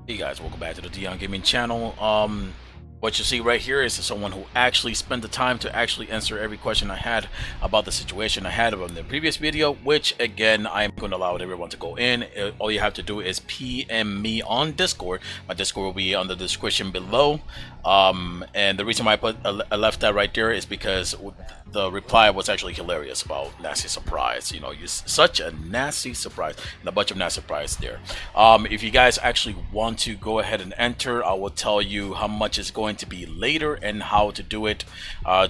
Hey guys, welcome back to the Dion Gaming channel. What you see right here is someone who actually spent the time to actually answer every question I had about the situation I had about the previous video, which again, I'm going to allow everyone to go in. All you have to do is PM me on Discord. My Discord will be on the description below. And the reason why I left that right there is because the reply was actually hilarious about nasty surprise. You know, such a nasty surprise and a bunch of nasty surprise there. If you guys actually want to go ahead and enter, I will tell you how much it's going to be later and how to do it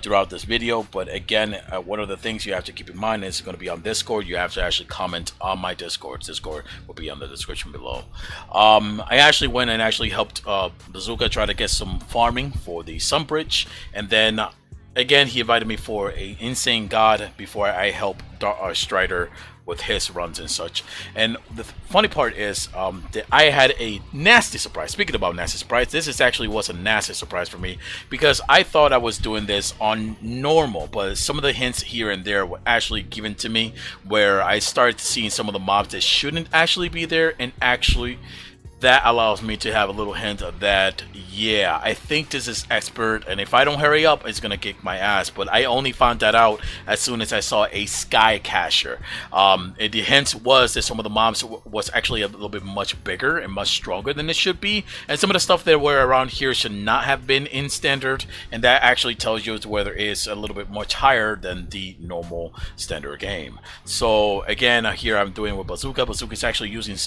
throughout this video. But again, one of the things you have to keep in mind is going to be on Discord. You have to actually comment on my Discord. Discord will be on the description below. I actually went and actually helped Bazooka try to get some farming for the Sunbridge, and then again, he invited me for a Insane God before I help Strider with his runs and such. And the funny part is that I had a nasty surprise. Speaking about nasty surprise, this actually was a nasty surprise for me because I thought I was doing this on normal, but some of the hints here and there were actually given to me where I started seeing some of the mobs that shouldn't actually be there, and actually that allows me to have a little hint of that, yeah, I think this is expert, and if I don't hurry up, it's gonna kick my ass. But I only found that out as soon as I saw a Sky Catcher. The hint was that some of the mobs was actually a little bit much bigger and much stronger than it should be, and some of the stuff that were around here should not have been in standard, and that actually tells you whether it's a little bit much higher than the normal standard game. So again, here I'm doing with Bazooka. Bazooka is actually using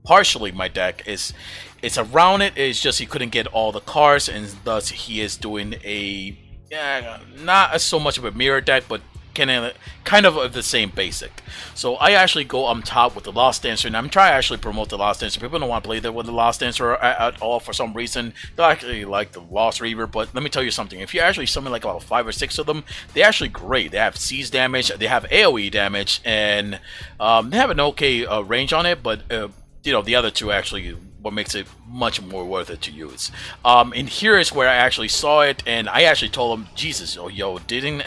partially my deck is it's around it's just he couldn't get all the cards, and thus he is doing a not so much of a mirror deck, but kind of the same basic. So I actually go on top with the Lost Dancer, and I'm trying to actually promote the Lost Dancer. People don't want to play that with the Lost Dancer at all for some reason. They actually like the Lost Reaver, but let me tell you something. If you actually summon like about 5 or 6 of them, they're actually great. They have seize damage, they have AoE damage, and they have an okay range on it, but you know, the other two actually what makes it much more worth it to use. And here is where I actually saw it, and I actually told him, Jesus, oh yo, didn't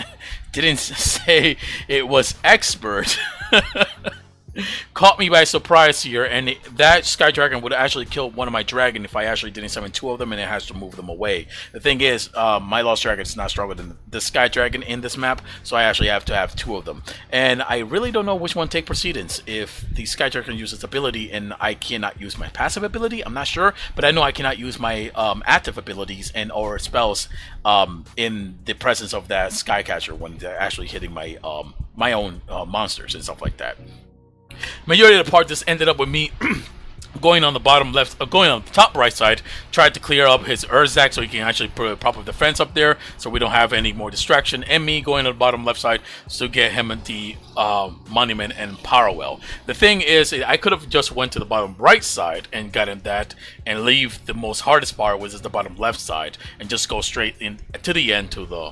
say it was expert. Caught me by surprise here, and that Sky Dragon would actually kill one of my dragon if I actually didn't summon 2 of them, and it has to move them away. The thing is, my Lost Dragon is not stronger than the Sky Dragon in this map, so I actually have to have 2 of them. And I really don't know which one take precedence. If the Sky Dragon uses ability and I cannot use my passive ability, I'm not sure, but I know I cannot use my active abilities and or spells in the presence of that Sky Catcher when they're actually hitting my my own monsters and stuff like that. Majority of the part just ended up with me going on the bottom left, going on the top right side, tried to clear up his Urzak so he can actually put a proper defense up there so we don't have any more distraction, and me going on the bottom left side to get him at the monument and Parallel. The thing is, I could have just went to the bottom right side and gotten that and leave the most hardest part, which is the bottom left side, and just go straight in to the end to the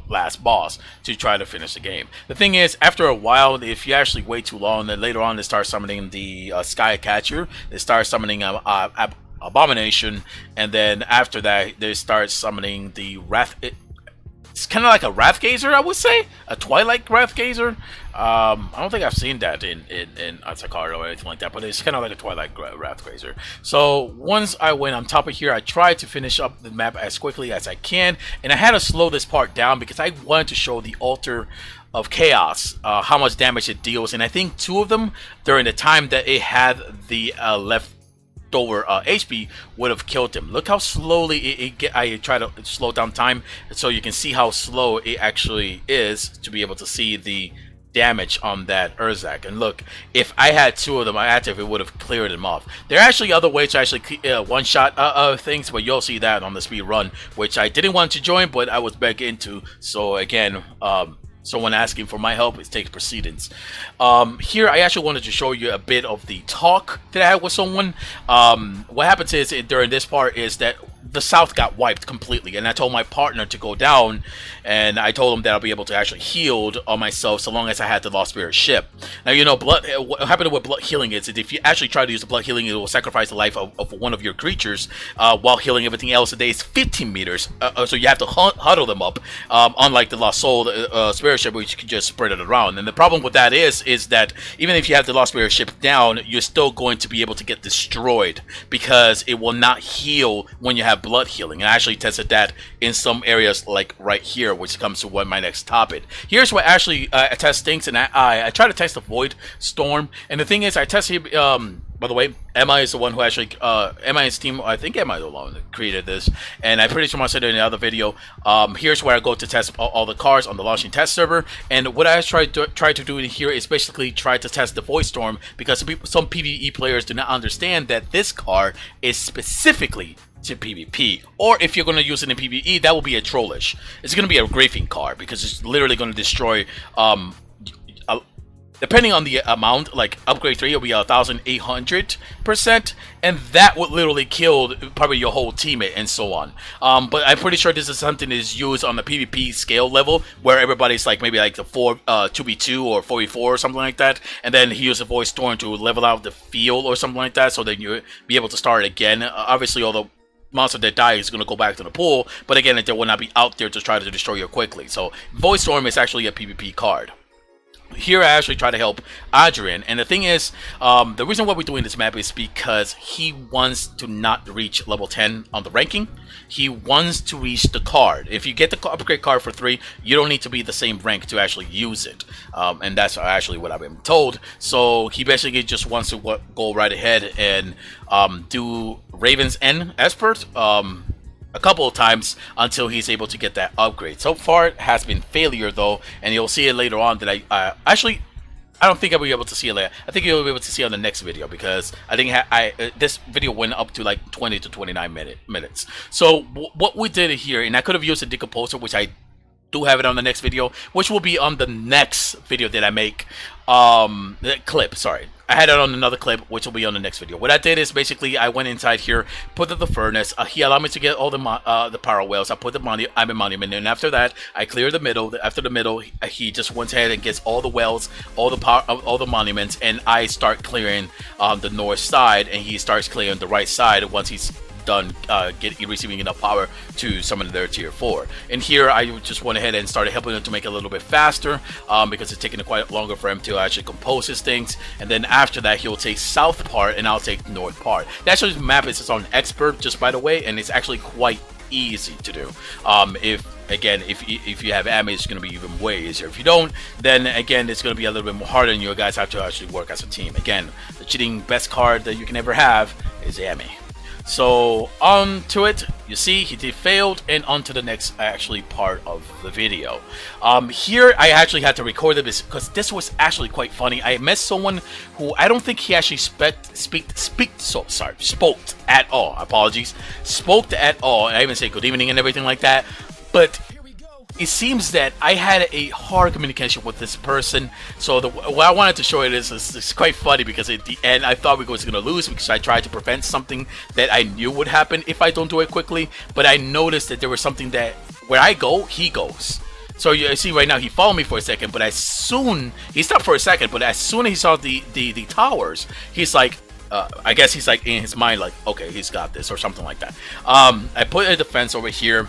last boss to try to finish the game. The thing is, after a while, if you actually wait too long, then later on they start summoning the Sky Catcher, they start summoning Abomination, and then after that they start summoning the Wrath. It's kind of like a Wrathgazer, I would say, a Twilight Wrathgazer. I don't think I've seen that in Atakara or anything like that, but it's kind of like a Twilight Wrathgazer. So once I went on top of here, I tried to finish up the map as quickly as I can, and I had to slow this part down because I wanted to show the Altar of Chaos, how much damage it deals, and I think 2 of them during the time that it had the left over HP would have killed him. Look how slowly I try to slow down time so you can see how slow it actually is to be able to see the damage on that Urzak. And look, if I had 2 of them active, it would have cleared them off. There are actually other ways to actually one-shot things, but you'll see that on the speed run, which I didn't want to join, but I was back into. So again, someone asking for my help, it takes precedence. Here I actually wanted to show you a bit of the talk that I had with someone. What happens is during this part is that the south got wiped completely, and I told my partner to go down, and I told him that I'll be able to actually heal on myself so long as I had the Lost Spirit ship. Now, you know, blood. What happened with blood healing is that if you actually try to use the blood healing, it will sacrifice the life of one of your creatures while healing everything else. Today is 15 meters, so you have to huddle them up. Unlike the Lost Soul Spirit ship, which you can just spread it around. And the problem with that is that even if you have the Lost Spirit ship down, you're still going to be able to get destroyed because it will not heal when you have blood healing. And I actually tested that in some areas like right here, which comes to my next topic. Here's where actually I test things, and I try to test the Void Storm. And the thing is, I tested by the way, Emma is the one who actually, Emma's team, I think Emma is the one that created this, and I'm pretty sure I said it in the other video. Here's where I go to test all the cars on the launching test server, and what I try to do in here is basically try to test the Void Storm, because some PvE players do not understand that this car is specifically to PvP, or if you're going to use it in PvE, that will be a trollish. It's going to be a grafing car, because it's literally going to destroy depending on the amount, like upgrade 3 will be 1,800%, and that would literally kill probably your whole teammate and so on. But I'm pretty sure this is something that is used on the PvP scale level, where everybody's like maybe like the 2v2 or 4v4 or something like that, and then he used a Void Storm to level out the field or something like that, so then you'll be able to start again. Obviously, all the monster that dies is going to go back to the pool, but again, they will not be out there to try to destroy you quickly. So Void Storm is actually a PvP card. Here I actually try to help Adrian, and the thing is, the reason why we're doing this map is because he wants to not reach level 10 on the ranking. He wants to reach the card. If you get the upgrade card for 3, you don't need to be the same rank to actually use it, and that's actually what I've been told. So he basically just wants to go right ahead and do Raven's End Expert a couple of times until he's able to get that upgrade. So far it has been failure though, and you'll see it later on that I actually don't think I'll be able to see it later. I think you'll be able to see it on the next video, because I think this video went up to like 20 to 29 minutes. So what we did here, and I could have used a decomposer, which I do have it on the next video, which will be on the next video that I make. The clip, sorry, I had it on another clip, which will be on the next video. What I did is basically I went inside here, put the furnace. He allowed me to get all the power wells. I put the Iron Monument, and after that, I cleared the middle. After the middle, he just went ahead and gets all the wells, all the monuments, and I start clearing the north side, and he starts clearing the right side once he's done receiving enough power to summon their tier 4. And here I just went ahead and started helping him to make it a little bit faster, because it's taking quite longer for him to actually compose his things. And then after that, he'll take south part and I'll take the north part. The actual map is on expert, just by the way, and it's actually quite easy to do. If you have ammo, it's going to be even way easier. If you don't, then again, it's going to be a little bit more harder, and you guys have to actually work as a team. Again, the cheating best card that you can ever have is ammo. So on to it, you see he did failed, and on to the next actually part of the video. Here I actually had to record this because this was actually quite funny. I met someone who I don't think he actually spoke at all. Apologies, spoke at all, and I even say good evening and everything like that. But it seems that I had a hard communication with this person. So what I wanted to show it is it's quite funny, because at the end I thought we was going to lose, because I tried to prevent something that I knew would happen if I don't do it quickly. But I noticed that there was something that where I go, he goes. So you see right now he followed me for a second, but he stopped for a second, but as soon as he saw the towers, he's like, I guess he's like in his mind like, okay, he's got this or something like that. I put a defense over here.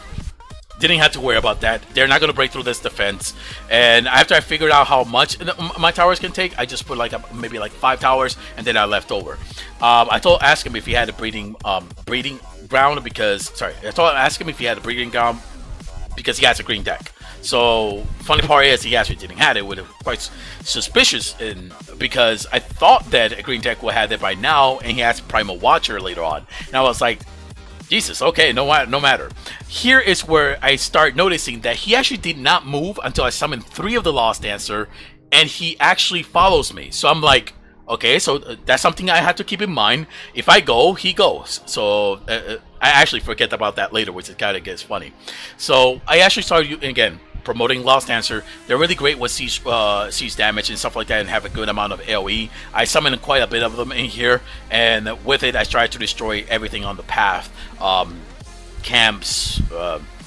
Didn't have to worry about that. They're not going to break through this defense. And after I figured out how much my towers can take, I just put like maybe like 5 towers, and then I left over. I asked him if he had a breeding ground, because asked him if he had a breeding ground because he has a green deck. So funny part is he actually didn't have it, which was quite suspicious, because I thought that a green deck would have it by now, and he has Primal Watcher later on. And I was like, Jesus, okay, no matter. Here is where I start noticing that he actually did not move until I summoned 3 of the Lost Dancer, and he actually follows me. So I'm like, okay, so that's something I have to keep in mind. If I go, he goes. So I actually forget about that later, which kind of gets funny. So I actually started, again, promoting Lost Dancer. They're really great with siege damage and stuff like that, and have a good amount of AoE. I summoned quite a bit of them in here, and with it I tried to destroy everything on the path. camps,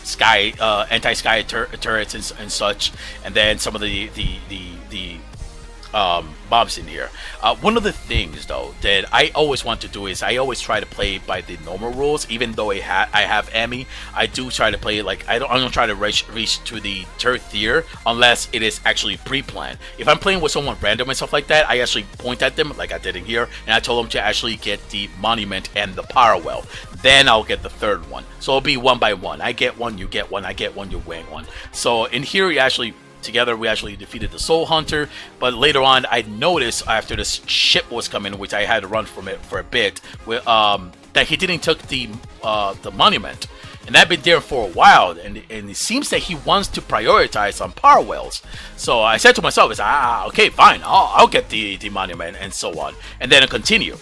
sky anti-sky turrets and such, and then some of the mobs in here. One of the things though that I always want to do is I always try to play by the normal rules. Even though I have Emmy, I do try to play like I don't try to reach to the third tier unless it is actually pre-planned. If I'm playing with someone random and stuff like that, I actually point at them like I did in here, and I told them to actually get the monument and the power well. Then I'll get the third one. So it'll be one by one. I get one, you get one. I get one, you get one. So in here, we actually defeated the Soul Hunter, but later on I noticed after this ship was coming, which I had to run from it for a bit, that he didn't took the monument, and I've been there for a while, and it seems that he wants to prioritize on power wells. So I said to myself, okay, fine, I'll get the monument and so on, and then I continue.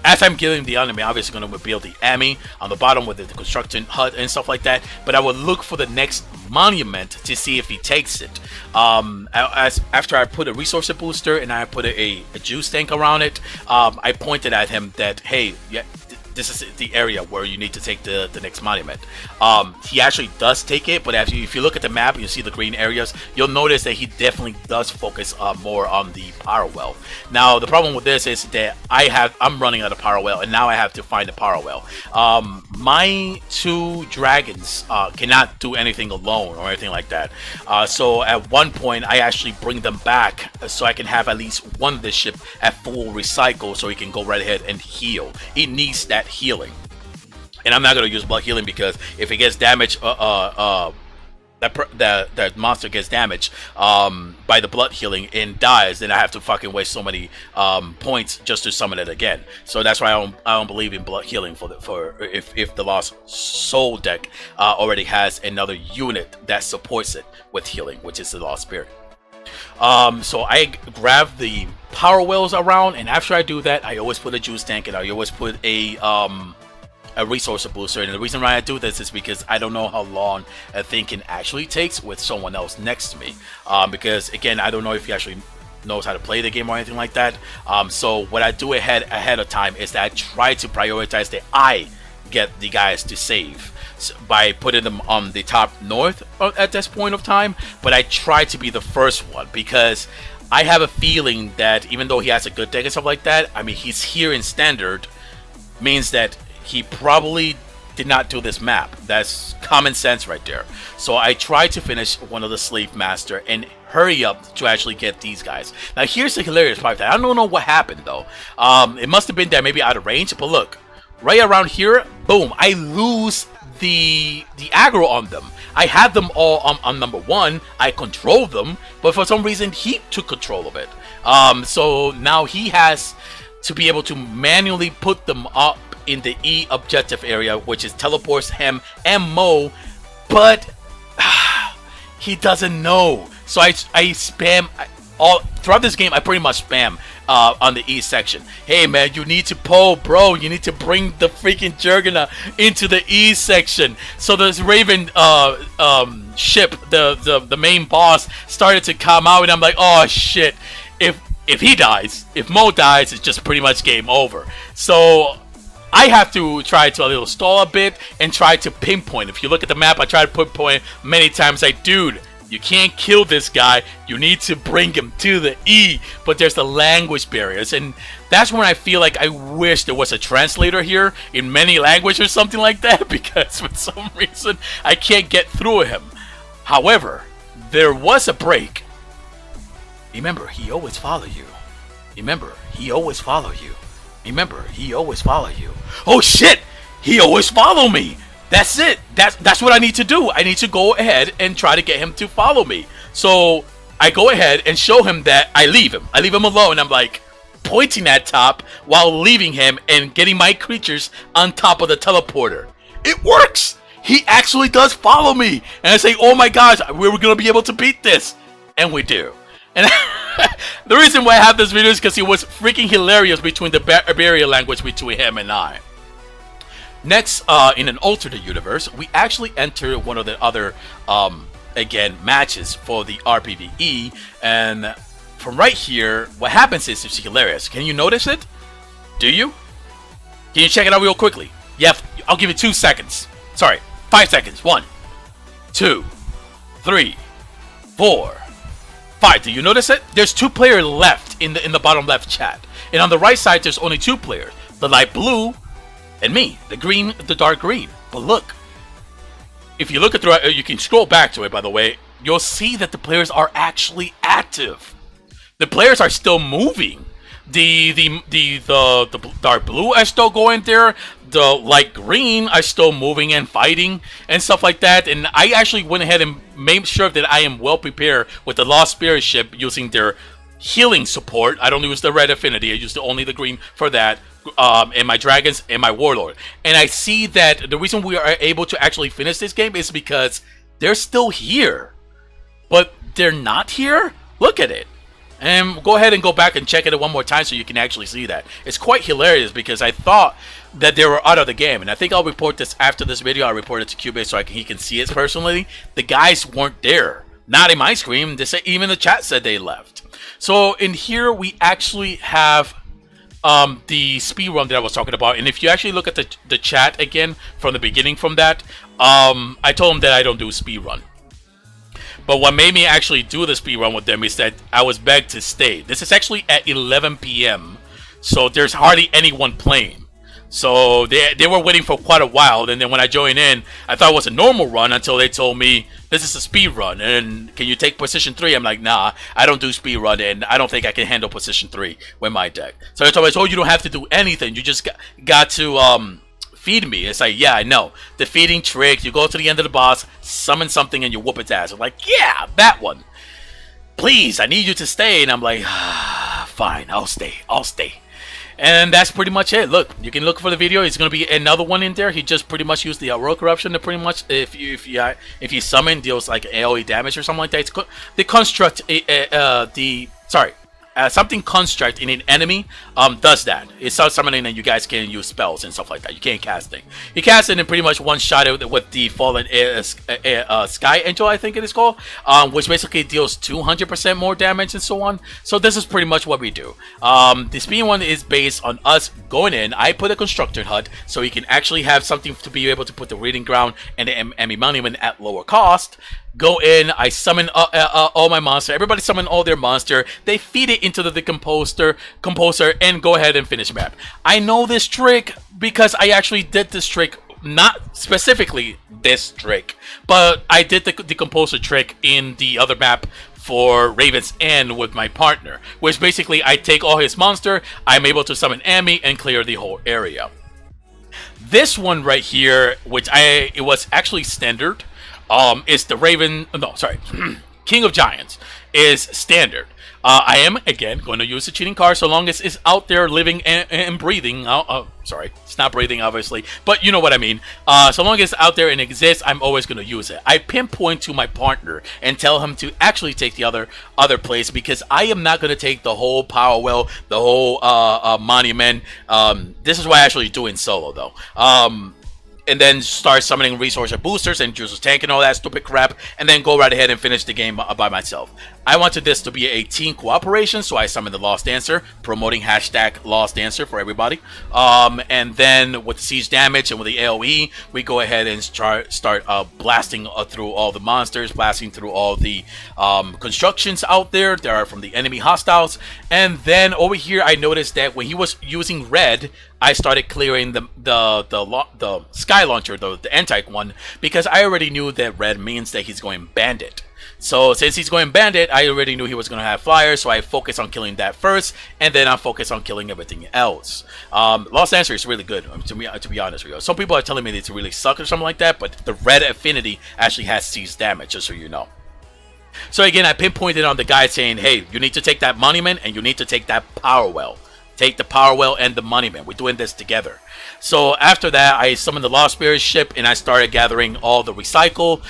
As I'm killing the enemy, obviously going to build the Ami on the bottom with the construction hut and stuff like that. But I will look for the next monument to see if he takes it. After I put a resource booster and I put a juice tank around it, I pointed at him that, hey, yeah, this is the area where you need to take the next monument. He actually does take it, but if you look at the map and you see the green areas, you'll notice that he definitely does focus more on the power well. Now the problem with this is that I'm running out of power well, and now I have to find a power well. My two dragons cannot do anything alone or anything like that. So at one point I actually bring them back so I can have at least one of the ship at full recycle so he can go right ahead and heal. It needs that healing, and I'm not going to use blood healing because if it gets damaged, that monster gets damaged by the blood healing and dies, then I have to fucking waste so many points just to summon it again. So that's why I don't believe in blood healing for if the Lost Soul deck already has another unit that supports it with healing, which is the Lost Spirit. So I grab the power wells around, and after I do that, I always put a juice tank, and I always put a resource booster. And the reason why I do this is because I don't know how long a thing can actually takes with someone else next to me. Because again, I don't know if he actually knows how to play the game or anything like that. So what I do ahead of time is that I try to prioritize that I get the guys to save by putting them on the top north at this point of time, but I try to be the first one because I have a feeling that even though he has a good deck and stuff like that, I mean, he's here in standard, means that he probably did not do this map. That's common sense right there. So I try to finish one of the Slave Master and hurry up to actually get these guys. Now here's the hilarious part. I don't know what happened though. It must have been that maybe out of range, but look, right around here, boom, I lose the aggro on them. I had them all on number one. I controlled them, but for some reason he took control of it. So now he has to be able to manually put them up in the E objective area, which is teleports him and Mo, but he doesn't know. So I spam all throughout this game. I pretty much spam on the E section. Hey man, you need to pull, bro. You need to bring the freaking Juggernaut into the E section. So this Raven ship, the main boss, started to come out, and I'm like, oh shit. If he dies, if Mo dies, it's just pretty much game over. So I have to try to a little stall a bit and try to pinpoint. If you look at the map, I try to pinpoint many times. Like, dude, you can't kill this guy. You need to bring him to the E. But there's the language barriers, and that's when I feel like I wish there was a translator here in many languages or something like that, because for some reason I can't get through him. However, there was a break. Remember, he always follow you. Remember, he always follow you. Remember, he always follow you. Oh shit! He always follow me! That's it! That's what I need to do. I need to go ahead and try to get him to follow me. So I go ahead and show him that I leave him. I leave him alone. I'm like pointing at top while leaving him and getting my creatures on top of the teleporter. It works! He actually does follow me. And I say, oh my gosh, we're gonna be able to beat this. And we do. And the reason why I have this video is because it was freaking hilarious between the barrier language between him and I. Next, in an alternate universe, we actually enter one of the other, again, matches for the RPVE. And from right here, what happens is it's hilarious. Can you notice it? Do you? Can you check it out real quickly? Yeah, I'll give you 2 seconds. Sorry, 5 seconds. 1, 2, 3, 4, 5. Do you notice it? There's 2 players left in the bottom left chat, and on the right side there's only 2 players: the light blue and me, the green, the dark green. But look, if you look at the, you can scroll back to it. By the way, you'll see that the players are actually active. The players are still moving. The dark blue are still going there. The light green are still moving and fighting and stuff like that. And I actually went ahead and made sure that I am well prepared with the Lost Spirit ship using their healing support. I don't use the red affinity. I use only the green for that. And my dragons and my warlord. And I see that the reason we are able to actually finish this game is because they're still here. But they're not here? Look at it. And go ahead and go back and check it one more time so you can actually see that. It's quite hilarious because I thought that they were out of the game. And I think I'll report this after this video. I'll report it to Cubase so he can see it personally. The guys weren't there. Not in my screen. They say, even the chat said they left. So in here we actually have the speed run that I was talking about. And if you actually look at the chat again from the beginning from that, I told them that I don't do speed run. But what made me actually do the speed run with them is that I was begged to stay. This is actually at 11 p.m. So there's hardly anyone playing. So they were waiting for quite a while. And then when I joined in, I thought it was a normal run until they told me this is a speed run. And can you take position 3? I'm like, nah, I don't do speed run. And I don't think I can handle position 3 with my deck. So they told me, oh, you don't have to do anything. You just got to feed me. It's like, yeah, I know. The feeding trick. You go to the end of the boss, summon something, and you whoop its ass. I'm like, yeah, that one. Please, I need you to stay. And I'm like, fine, I'll stay. I'll stay. And that's pretty much it. Look, you can look for the video. It's going to be another one in there. He just pretty much used the Royal Corruption to pretty much, if you summon, deals like AoE damage or something like that. It's the construct, something construct in an enemy does that. It starts summoning and you guys can use spells and stuff like that. You can't cast it. He cast it and pretty much one shot it with the Fallen Sky Angel, I think it is called, which basically deals 200% more damage and so on. So this is pretty much what we do. The speed one is based on us going in. I put a constructed hut so you can actually have something to be able to put the reading ground and the enemy monument at lower cost. Go in, I summon all my monster. Everybody summon all their monster. They feed it into the composer, and go ahead and finish map. I know this trick because I actually did this trick, not specifically this trick, but I did the composer trick in the other map for Raven's End with my partner, which basically I take all his monster, I'm able to summon enemy and clear the whole area. This one right here, which it was actually standard. Is the King of Giants is standard. I am again going to use the cheating card so long as it's out there living and breathing. Sorry, it's not breathing obviously, but you know what I mean. So long as it's out there and exists, I'm always going to use it. I pinpoint to my partner and tell him to actually take the other place because I am not going to take the whole power well, the whole monument. This is why I actually do in solo though. And then start summoning resource boosters and juices tank and all that stupid crap, and then go right ahead and finish the game by myself. I wanted this to be a team cooperation, so I summoned the Lost Dancer, promoting hashtag Lost Dancer for everybody. And then with the siege damage and with the AoE, we go ahead and start blasting through all the monsters, blasting through all the constructions out there that are from the enemy hostiles. And then over here, I noticed that when he was using red, I started clearing the Sky Launcher, the anti one, because I already knew that red means that he's going Bandit. So since he's going Bandit, I already knew he was going to have flyers, so I focused on killing that first, and then I focused on killing everything else. Lost Dancer is really good, to be honest with you. Some people are telling me it's really suck or something like that, but the red affinity actually has seized damage, just so you know. So again, I pinpointed on the guy saying, hey, you need to take that monument, and you need to take that power well. Take the power well and the monument. We're doing this together. So after that, I summoned the Lost Spirit ship and I started gathering all the recycle.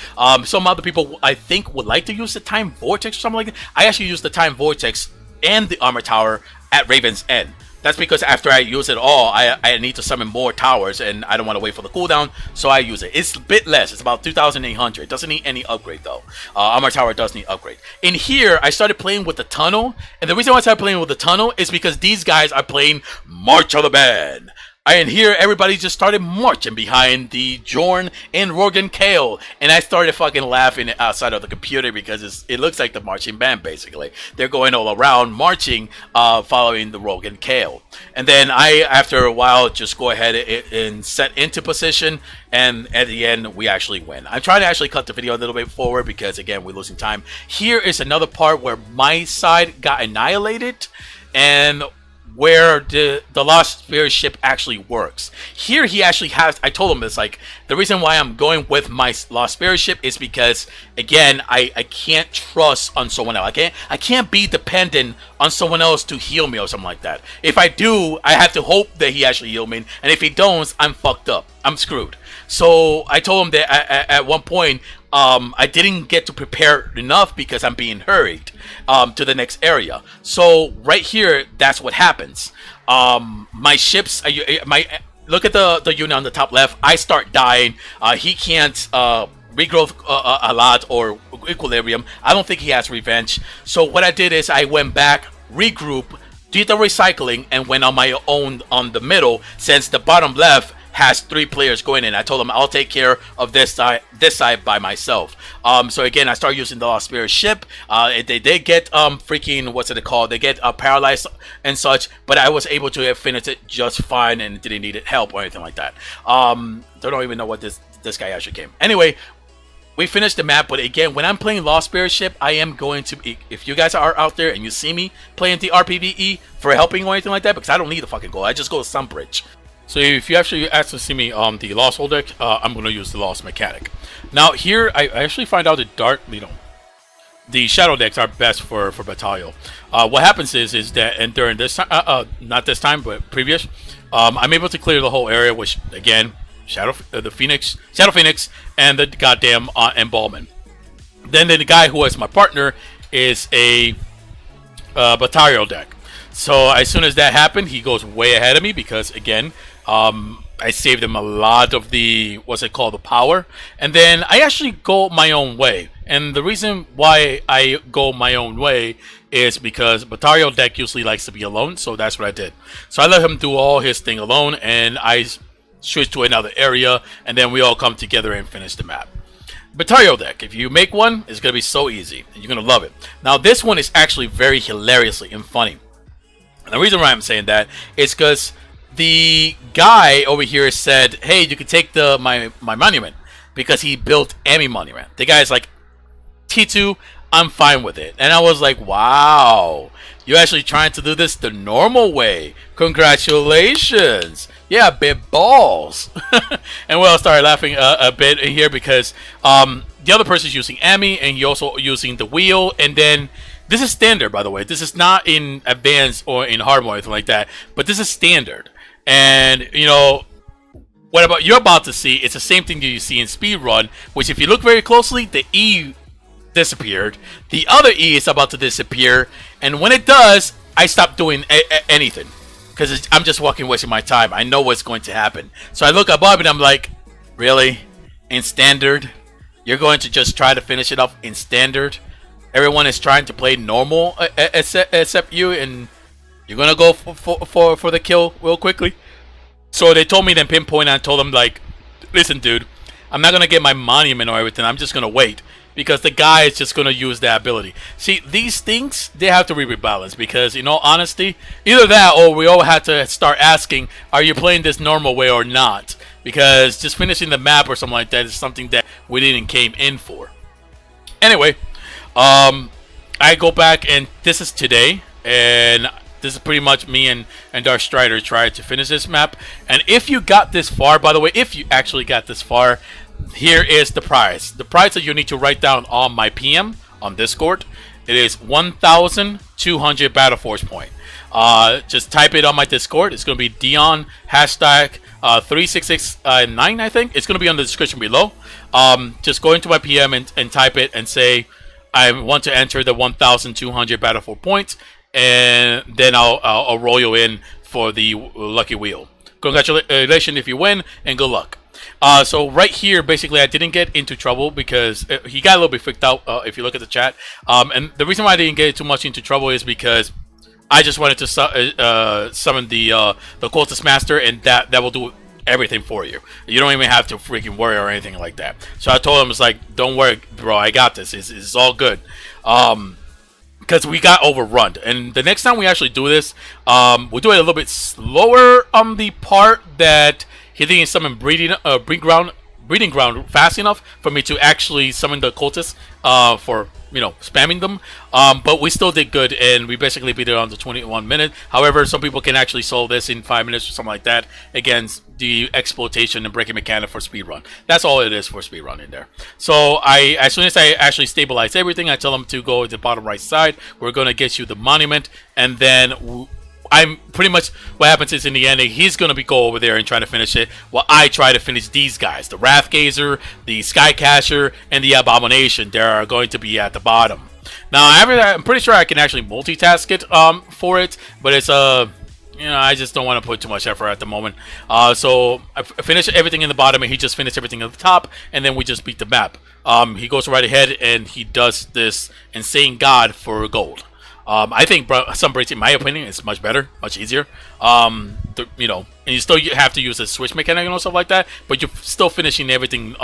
Some other people I think would like to use the Time Vortex or something like that. I actually used the Time Vortex and the Armor Tower at Raven's End. That's because after I use it all, I need to summon more towers and I don't want to wait for the cooldown, so I use it. It's a bit less. It's about 2,800. It doesn't need any upgrade though. Armor Tower does need upgrade. In here, I started playing with the tunnel, and the reason why I started playing with the tunnel is because these guys are playing March of the Band. And here everybody just started marching behind the Jorn and Rogan Kale, and I started fucking laughing outside of the computer because it looks like the marching band. Basically, they're going all around marching, following the Rogan Kale. And then I, after a while, just go ahead and set into position, and at the end we actually win. I'm trying to actually cut the video a little bit forward because again we're losing time. Here is another part where my side got annihilated, and where the Lost Spirit ship actually works. Here he actually has, I told him this, like, the reason why I'm going with my Lost Spirit ship is because, again, I can't trust on someone else. I can't be dependent on someone else to heal me or something like that. If I do, I have to hope that he actually heal me, and if he don't, I'm fucked up. I'm screwed. So I told him that at one point, I didn't get to prepare enough because I'm being hurried to the next area. So right here, that's what happens. My ships, look at the unit on the top left. I start dying. He can't regrowth a lot or equilibrium. I don't think he has revenge. So what I did is I went back, regroup, did the recycling, and went on my own on the middle, since the bottom left has 3 players going in. I told them I'll take care of this side by myself. So again, I started using the Lost Spirit ship. They did get freaking, what's it called? They get paralyzed and such, but I was able to finish it just fine and didn't need help or anything like that. Don't even know what this guy actually came. Anyway, we finished the map, but again, when I'm playing Lost Spirit ship, I am going to, if you guys are out there and you see me playing the RPVE for helping or anything like that, because I don't need a fucking goal, I just go to Sunbridge. So if you actually see me on the Lost Hole deck, I'm going to use the Lost Mechanic. Now here, I actually find out that the Shadow decks are best for Batalio. What happens is that, and during this time, not this time, but previous, I'm able to clear the whole area, which again, Shadow Phoenix, and the goddamn Embalmment. Then the guy who is my partner is a Batalio deck. So as soon as that happened, he goes way ahead of me because again, I saved him a lot of the, what's it called, the power. And then I actually go my own way. And the reason why I go my own way is because Batalio deck usually likes to be alone. So that's what I did. So I let him do all his thing alone, and I switch to another area, and then we all come together and finish the map. Batalio deck, if you make one, it's going to be so easy. And you're going to love it. Now this one is actually very hilariously and funny. And the reason why I'm saying that is because the guy over here said, hey, you can take my monument, because he built Emmy monument. The guy's like, T2, I'm fine with it. And I was like, wow, you're actually trying to do this the normal way. Congratulations. Yeah, big balls. And we all started laughing a bit in here because the other person's using Emmy, and he also using the wheel. And then this is standard, by the way. This is not in advanced or in hard mode or anything like that, but this is standard. And what you're about to see, it's the same thing that you see in speedrun, which if you look very closely, the E disappeared. The other E is about to disappear, and when it does, I stop doing anything because I'm just wasting my time. I know what's going to happen. So I look above and I'm like, really? In standard? You're going to just try to finish it off in standard? Everyone is trying to play normal except you, and you're gonna go for the kill real quickly. So they told me then pinpoint, and I told them like, listen dude, I'm not gonna get my monument or everything, I'm just gonna wait, because the guy is just gonna use that ability. See, these things, they have to be rebalanced, because in all honesty, either that or we all have to start asking, are you playing this normal way or not? Because just finishing the map or something like that is something that we didn't came in for. Anyway, I go back, and this is today, and this is pretty much me and Dark Strider tried to finish this map. And if you got this far, by the way, if you actually got this far, here is the prize. The prize that you need to write down on my PM on Discord. It is 1,200 Battle Force point. Just type it on my Discord. It's going to be Dion hashtag 3669, I think. It's going to be on the description below. Just go into my PM and type it and say, I want to enter the 1,200 Battle Force points, and then I'll roll you in for the lucky wheel. Congratulations if you win, and good luck. So right here, basically, I didn't get into trouble because he got a little bit freaked out. If you look at the chat, and the reason why I didn't get too much into trouble is because I just wanted to summon the cultist master, and that will do everything for you. You don't even have to freaking worry or anything like that. So I told him, it's like, don't worry, bro, I got this. It's all good. Because we got overrun, and the next time we actually do this, we'll do it a little bit slower on the part that he didn't summon breeding ground fast enough for me to actually summon the cultists for, you know, spamming them. But we still did good, and we basically beat it on the 21 minute. However, some people can actually solve this in 5 minutes or something like that against the exploitation and breaking mechanic for speedrun. That's all it is for speedrun in there. So as soon as I actually stabilize everything, I tell them to go to the bottom right side. We're going to get you the monument, and then I'm pretty much, what happens is in the end, he's going to go over there and try to finish it, while I try to finish these guys. The Wrathgazer, the Skycatcher, and the Abomination. They are going to be at the bottom. Now, I'm pretty sure I can actually multitask it for it, but it's you know, I just don't want to put too much effort at the moment. So I finished everything in the bottom, and he just finished everything at the top, and then we just beat the map. He goes right ahead, and he does this Insane God for gold. I think Sunbreak, in my opinion, is much better, much easier. You know, and you still have to use a switch mechanic and stuff like that, but you're still finishing everything,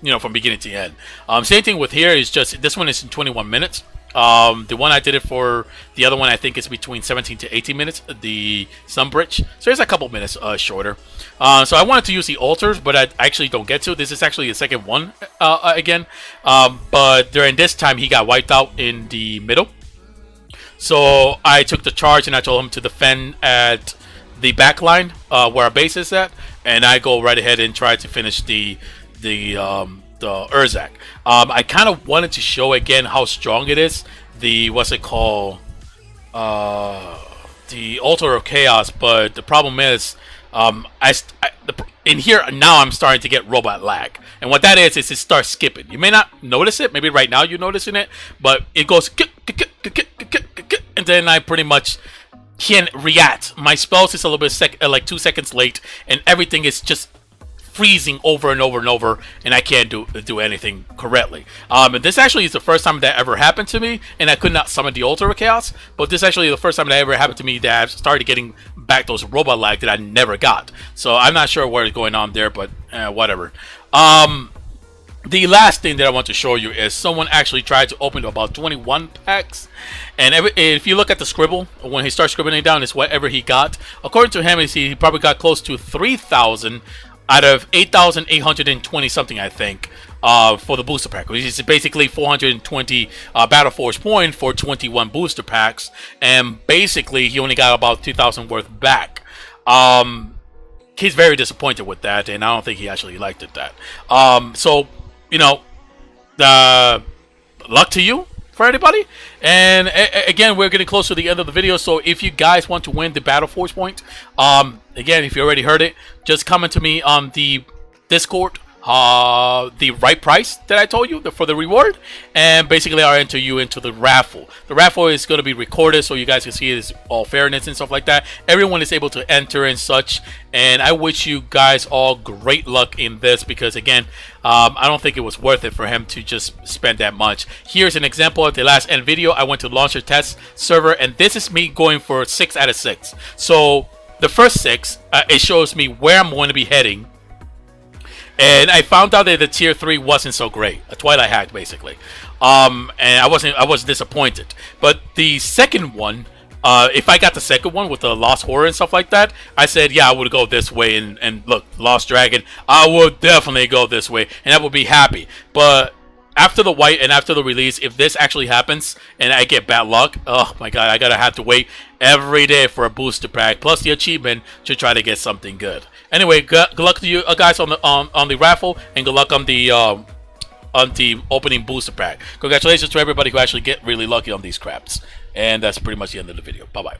you know, from beginning to end. Same thing with here, is just, this one is in 21 minutes. The one I did it for, the other one I think is between 17 to 18 minutes, the Sunbridge. So it's a couple minutes shorter. So I wanted to use the altars, but I actually don't get to. This is actually the second one again. But during this time, he got wiped out in the middle. So I took the charge, and I told him to defend at the back line where our base is at, and I go right ahead and try to finish the Urzak. I kind of wanted to show again how strong it is. The, what's it called? The Altar of Chaos. But the problem is, in here now I'm starting to get robot lag, and what that is it starts skipping. You may not notice it. Maybe right now you're noticing it, but it goes, and then I pretty much can't react. My spells is a little bit like 2 seconds late, and everything is just freezing over and over and over, and I can't do anything correctly. And this actually is the first time that ever happened to me, and I could not summon the Altar of Chaos. But this actually is the first time that ever happened to me that I've started getting back those robot lag that I never got. So I'm not sure what is going on there, but whatever. The last thing that I want to show you is someone actually tried to open about 21 packs, and if you look at the scribble, when he starts scribbling down, it's whatever he got. According to him, he probably got close to 3,000 out of 8,820 something, I think, for the booster pack, which is basically 420 Battle Force point for 21 booster packs, and basically he only got about 2,000 worth back. He's very disappointed with that, and I don't think he actually liked it that. So, you know, luck to you for anybody. And again, we're getting close to the end of the video, so if you guys want to win the Battle Force point, again, if you already heard it, just comment to me on the Discord the right price that I told you for the reward, and basically I'll enter you into the raffle. The raffle is going to be recorded so you guys can see it, all fairness and stuff like that. Everyone is able to enter and such, and I wish you guys all great luck in this, because again, I don't think it was worth it for him to just spend that much. Here's an example of the last end video. I went to launch a test server, and this is me going for 6 out of 6. So the first 6, it shows me where I'm going to be heading. And I found out that the tier 3 wasn't so great, a Twilight hack basically, and I was disappointed. But the second one, if I got the second one with the Lost Horror and stuff like that, I said, yeah, I would go this way, and look, Lost Dragon, I would definitely go this way, and I would be happy. But after the white and after the release, if this actually happens and I get bad luck, oh my god, I gotta have to wait every day for a booster pack plus the achievement to try to get something good. Anyway, good luck to you guys on the raffle, and good luck on the opening booster pack. Congratulations to everybody who actually get really lucky on these craps. And that's pretty much the end of the video. Bye bye.